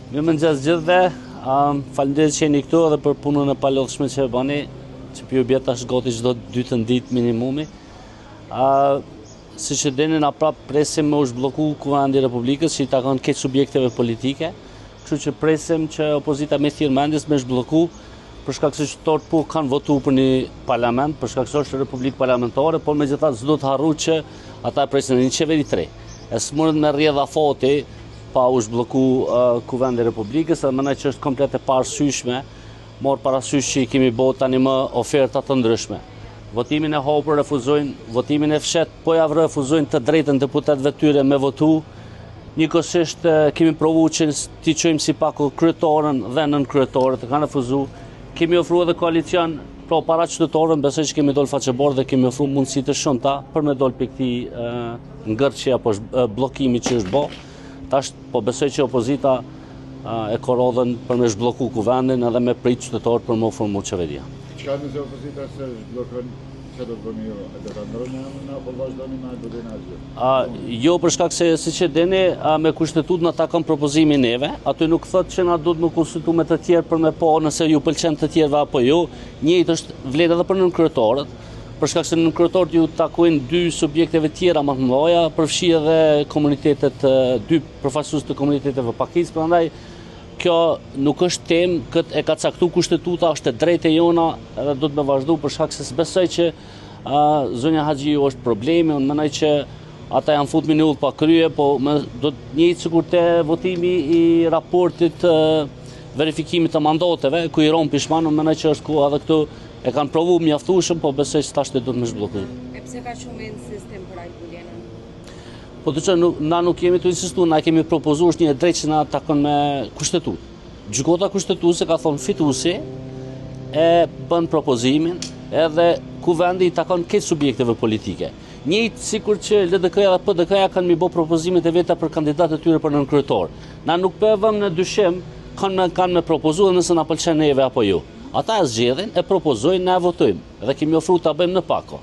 Mirëmëngjes gjithëve, faleminderit që jeni këtu edhe për punën e palodhshme që e bani, që pju bjet tash gati çdo 2 ditë minimumi. Siç e dini, na prap presim me u zhblloku Kuvendi i Republikës, që i takon këto subjekteve politike, kështu që presim që opozita me thirrmendjes me zhblloku për shkak se qytetarët po kanë votuar për një parlament, për shkak se është republikë parlamentare, por megjithatë s'do të harru që ata presin një qeveri tre. E s'mundet me rrjedha fati pa u zhblloku Kuvendi i Republikës, dhe mendoj që është komplet e parasyshme, marr parasysh që i kemi bërë tani më oferta të ndryshme. Votimin e hapur refuzojnë, votimin e fshet po ja refuzojnë të drejtën deputetëve tyre me votu. Njëkohësisht kemi provuar që t'i çojmë si pak kryetarën dhe nën-kryetarët, kanë refuzuar. Kemi ofruar edhe koalicion pra para qytetarëve, besoj që kemi dol faqeborë dhe kemi ofruar mundësi të shumta për me dol pikë këtij ngërçi apo bllokimi që është bë. Tash po besoj që opozita e ka rodhën për me zhblloku Kuvendin edhe me prit qytetarët për me formu qeveria. Çka nëse opozita se zhbllokon, çfarë do të bëni ju? Do ta ndroni apo vazhdoni me atë asgjë? Jo, për shkak se siç e dini, me kushtetutën ata kanë propozimin neve, aty nuk thotë që na duhet me konsultu me të tjerë për me pa nëse ju pëlqen të tjerëve apo jo. Njëjtë është vlen edhe për nën-kryetarët, për shkak se nën-kryetarët ju takojnë 2 subjekteve tjera më të mëdha, përfshi edhe komunitetet, 2 përfaqësues të komuniteteve pakicë, prandaj kjo nuk është temë, këtë e ka caktuar kushtetuta, është e drejtë e jona edhe do të me vazhdu për shkak se s'besoj që zonja Haxhiu është problemi. Unë mendoj që ata janë futur në udhë pa krye, po do të njëjtë sikur te votimi i raportit verifikimit të mandateve, ku i ron pishman, unë mendoj që është ku edhe këtu e kanë provuar mjaftueshëm, po besoj se tash do të më zhbllokojë. E pse ka shumë insistim për Ajkuljenën? Po të që na nuk kemi të insistuar, na kemi propozuar është një drejtë që na takon me kushtetutë. Gjykata kushtetuese ka thonë fituesi e bën propozimin, edhe Kuvendi i takon këtë subjekteve politike. Njëjtë sikur që LDK-ja dhe PDK-ja kanë mi bë propozimet e veta për kandidatët e tyre për nën-kryetar. Na nuk po e vëmë në dyshim, kanë me propozuar nëse na pëlqen neve apo jo. Ata e zgjedhin, e propozojnë, ne e votojmë dhe kemi ofruar ta bëjmë në pako.